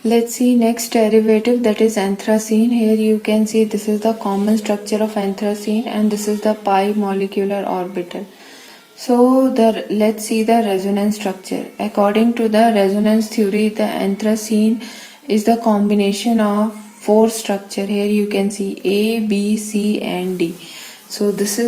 Let's see next derivative, that is anthracene. Here you can see this is the common structure of anthracene and this is the pi molecular orbital. So let's see the resonance structure. According to the resonance theory, the anthracene is the combination of four structure. Here you can see A, B, C and D. So this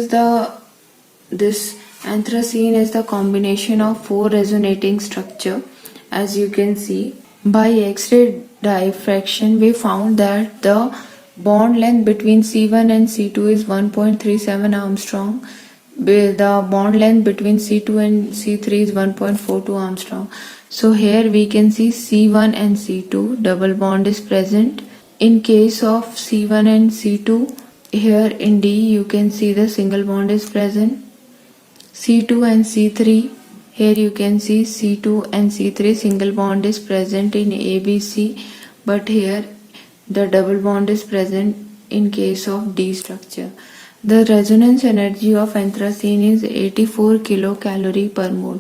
anthracene is the combination of four resonating structure. As you can see, by X-ray diffraction we found that the bond length between C1 and C2 is 1.37 Armstrong. The bond length between C2 and C3 is 1.42 Armstrong. So here we can see C1 and C2 double bond is present. In case of C1 and C2, here in D you can see the single bond is present. C2 and C3, here you can see C2 and C3 single bond is present in ABC, but here the double bond is present in case of D structure. The resonance energy of anthracene is 84 kilocalorie per mole.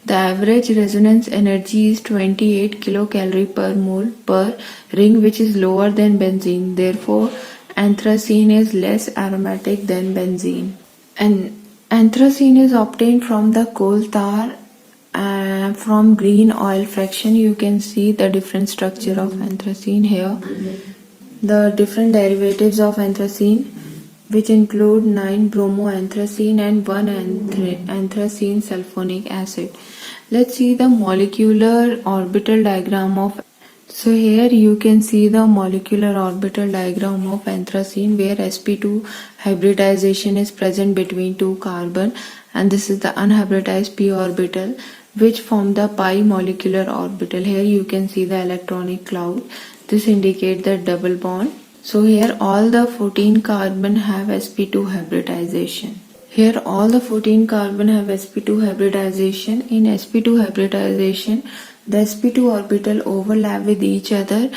The average resonance energy is 28 kilocalorie per mole per ring, which is lower than benzene. Therefore, anthracene is less aromatic than benzene. And anthracene is obtained from the coal tar from green oil fraction. You can see the different structure of anthracene here. The different derivatives of anthracene, which include 9-bromoanthracene and 1-anthracene sulfonic acid. Let's see the molecular orbital diagram of. So here you can see the molecular orbital diagram of anthracene, where sp2 hybridization is present between two carbon, and this is the unhybridized p orbital which form the pi molecular orbital. Here you can see the electronic cloud. This indicates the double bond. So here all the 14 carbon have sp2 hybridization. Here all the 14 carbon have sp2 hybridization. In sp2 hybridization, the sp2 orbital overlap with each other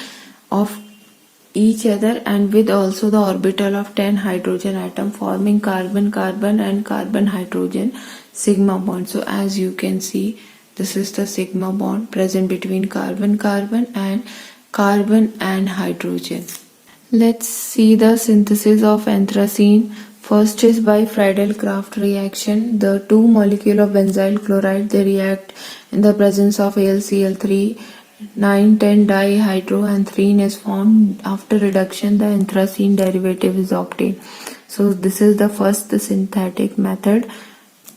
and with also the orbital of 10 hydrogen atom, forming carbon-carbon and carbon-hydrogen sigma bond. So as you can see, this is the sigma bond present between carbon-carbon and carbon and hydrogen. Let's see the synthesis of anthracene. First is by Friedel-Crafts reaction. The two molecules of benzyl chloride, they react in the presence of AlCl3. 9,10 dihydroanthrene is formed. After reduction, the anthracene derivative is obtained. So this is the first synthetic method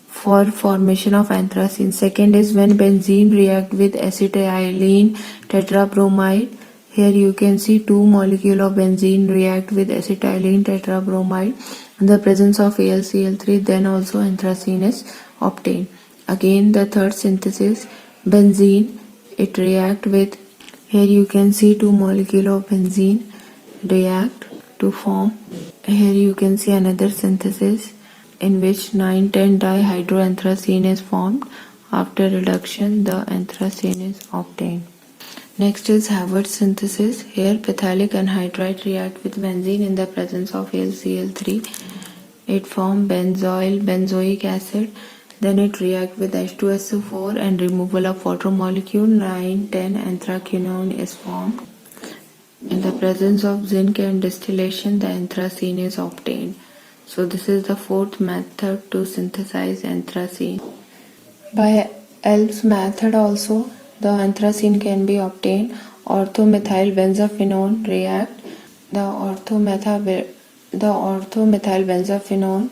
for formation of anthracene. Second is when benzene react with acetylene tetrabromide. Here you can see two molecules of benzene react with acetylene tetrabromide in the presence of AlCl3, then also anthracene is obtained. Again the third synthesis, benzene, it react with, here you can see two molecules of benzene react to form. Here you can see another synthesis in which 9,10 dihydroanthracene is formed. After reduction, the anthracene is obtained. Next is Hayward synthesis. Here phthalic anhydride react with benzene in the presence of AlCl3. It forms benzoic acid. Then it reacts with H2SO4 and removal of water molecule. 9,10 anthraquinone is formed. In the presence of zinc and distillation, the anthracene is obtained. So this is the fourth method to synthesize anthracene. By ELBS method also, the anthracene can be obtained. Orthomethylbenzophenone react. The orthomethylbenzophenone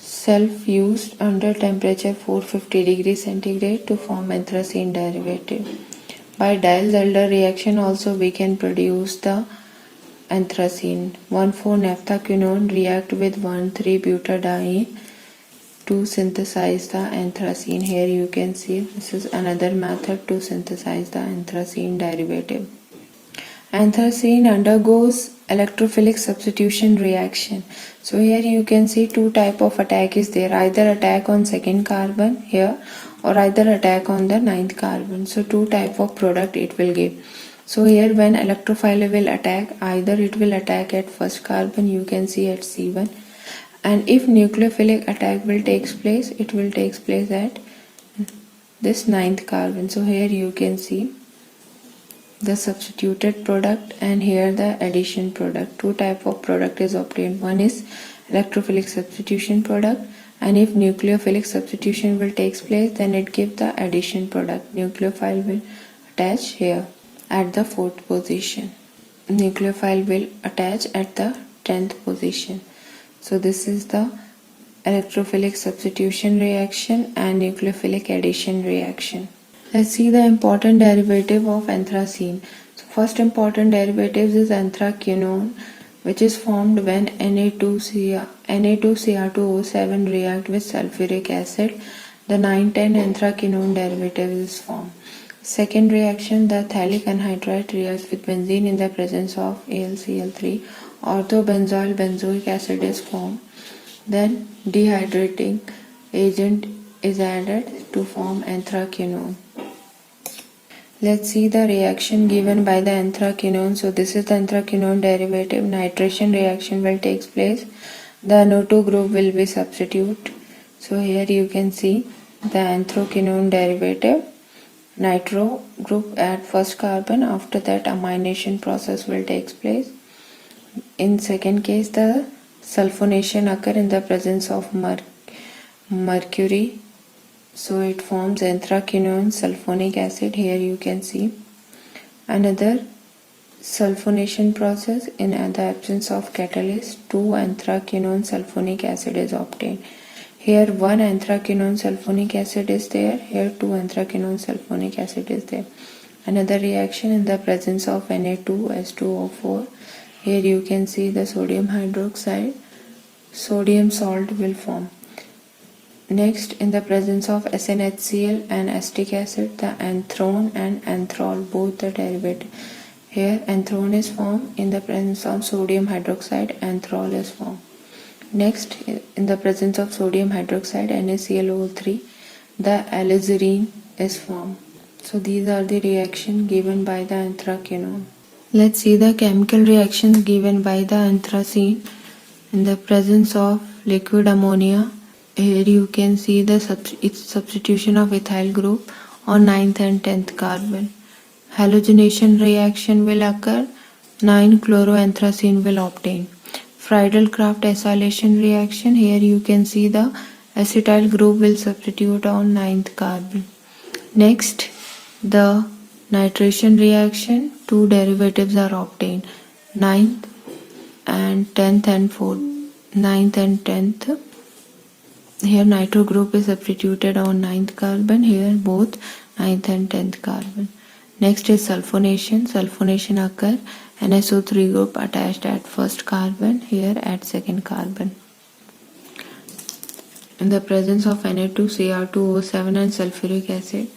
self-used under temperature 450 degrees centigrade to form anthracene derivative. By Diels-Alder reaction also we can produce the anthracene. 1,4-naphthaquinone react with 1,3-butadiene to synthesize the anthracene. Here you can see this is another method to synthesize the anthracene derivative. Anthracene undergoes electrophilic substitution reaction. So here you can see two type of attack is there, either attack on second carbon here or either attack on the 9th carbon. So two type of product it will give. So here when electrophile will attack, either it will attack at first carbon, you can see at C1, and if nucleophilic attack will takes place, it will takes place at this 9th carbon. So here you can see the substituted product, and here the addition product. Two type of product is obtained. One is electrophilic substitution product, and if nucleophilic substitution will takes place, then it gives the addition product. Nucleophile will attach here at the 4th position. Nucleophile will attach at the 10th position. So this is the electrophilic substitution reaction and nucleophilic addition reaction. Let's see the important derivative of anthracene. So first important derivative is anthraquinone, which is formed when Na2Cr2O7 react with sulfuric acid. The 9,10 anthraquinone derivative is formed. Second reaction, the phthalic anhydride reacts with benzene in the presence of AlCl3. Orthobenzoyl benzoic acid is formed. Then dehydrating agent is added to form anthraquinone. Let's see the reaction given by the anthraquinone. So this is the anthraquinone derivative. Nitration reaction will take place. The NO2 group will be substituted. So here you can see the anthraquinone derivative. Nitro group at first carbon. After that amination process will take place. In second case, the sulfonation occur in the presence of mercury. So it forms anthraquinone sulfonic acid. Here you can see another sulfonation process. In the absence of catalyst, 2 anthraquinone sulfonic acid is obtained. Here 1 anthraquinone sulfonic acid is there. Here 2 anthraquinone sulfonic acid is there. Another reaction in the presence of Na2H2O4. Here you can see the sodium hydroxide. Sodium salt will form. Next, in the presence of SnHCl and acetic acid, the anthrone and anthrol, both the derivative. Here, anthrone is formed. In the presence of sodium hydroxide, anthrol is formed. Next, in the presence of sodium hydroxide, NaClO3, the alizarin is formed. So these are the reactions given by the anthraquinone. Let's see the chemical reactions given by the anthracene. In the presence of liquid ammonia, here you can see the its substitution of ethyl group on 9th and 10th carbon. Halogenation reaction will occur. 9-chloroanthracene will obtain. Friedel-Crafts acylation reaction. Here you can see the acetyl group will substitute on 9th carbon. Next, the nitration reaction. 2 derivatives are obtained. 9th and 10th and 4th. 9th and 10th. Here nitro group is substituted on 9th carbon. Here both 9th and 10th carbon. Next is sulfonation. Sulfonation occur. NSO3 group attached at first carbon. Here at second carbon. In the presence of Na2Cr2O7 and sulfuric acid.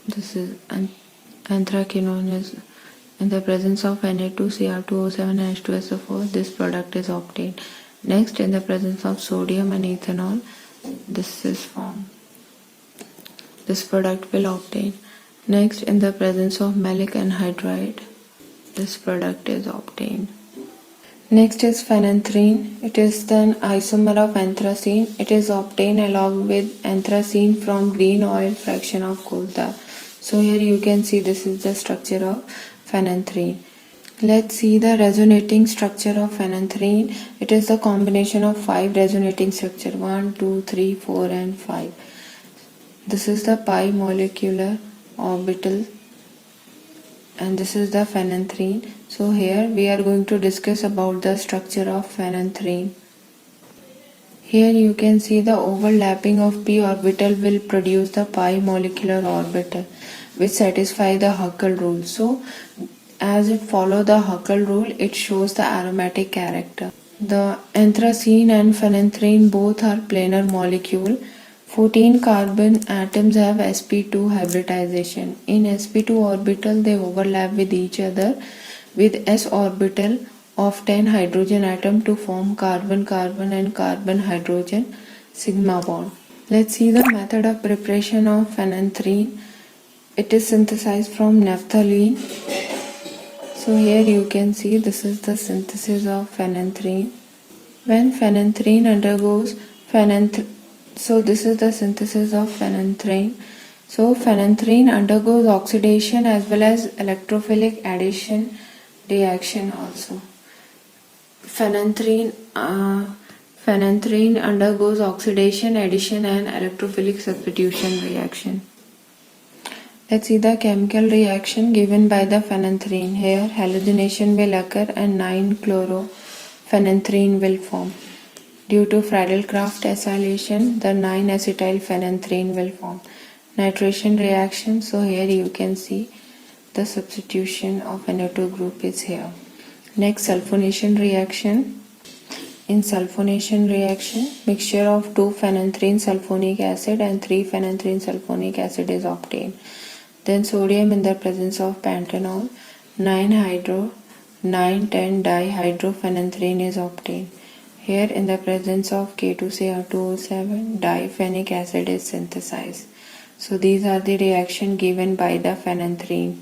This is anthraquinone is in the presence of Na2Cr2O7 and H2SO4. This product is obtained. Next, in the presence of sodium and ethanol, this is formed. This product will obtain. Next, in the presence of maleic anhydride, this product is obtained. Next is phenanthrene. It is the isomer of anthracene. It is obtained along with anthracene from green oil fraction of coal tar. So here you can see this is the structure of phenanthrene. Let's see the resonating structure of phenanthrene. It is the combination of 5 resonating structure. 1, 2, 3, 4 and 5. This is the pi molecular orbital and this is the phenanthrene. So here we are going to discuss about the structure of phenanthrene. Here you can see the overlapping of p orbital will produce the pi molecular orbital which satisfy the Huckel rule. So as it follows the Huckel rule, it shows the aromatic character. The anthracene and phenanthrene both are planar molecule. 14 carbon atoms have sp2 hybridization. In sp2 orbital, they overlap with each other with s orbital of 10 hydrogen atom to form carbon-carbon and carbon-hydrogen sigma bond. Let's see the method of preparation of phenanthrene. It is synthesized from naphthalene. So here you can see this is the synthesis of phenanthrene. When phenanthrene undergoes so this is the synthesis of phenanthrene. So phenanthrene undergoes oxidation as well as electrophilic addition reaction also. Phenanthrene undergoes oxidation, addition and electrophilic substitution reaction. Let's see the chemical reaction given by the phenanthrene. Here halogenation will occur and 9-chlorophenanthrene will form. Due to Friedel-Crafts acylation, the 9-acetylphenanthrene will form. Nitration reaction, so here you can see the substitution of NO2 group is here. Next, sulfonation reaction. In sulfonation reaction, mixture of 2-phenanthrene sulfonic acid and 3-phenanthrene sulfonic acid is obtained. Then sodium in the presence of pentanol, 9-10-dihydrophenanthrene is obtained. Here in the presence of K2Cr2O7, diphenic acid is synthesized. So these are the reaction given by the phenanthrene.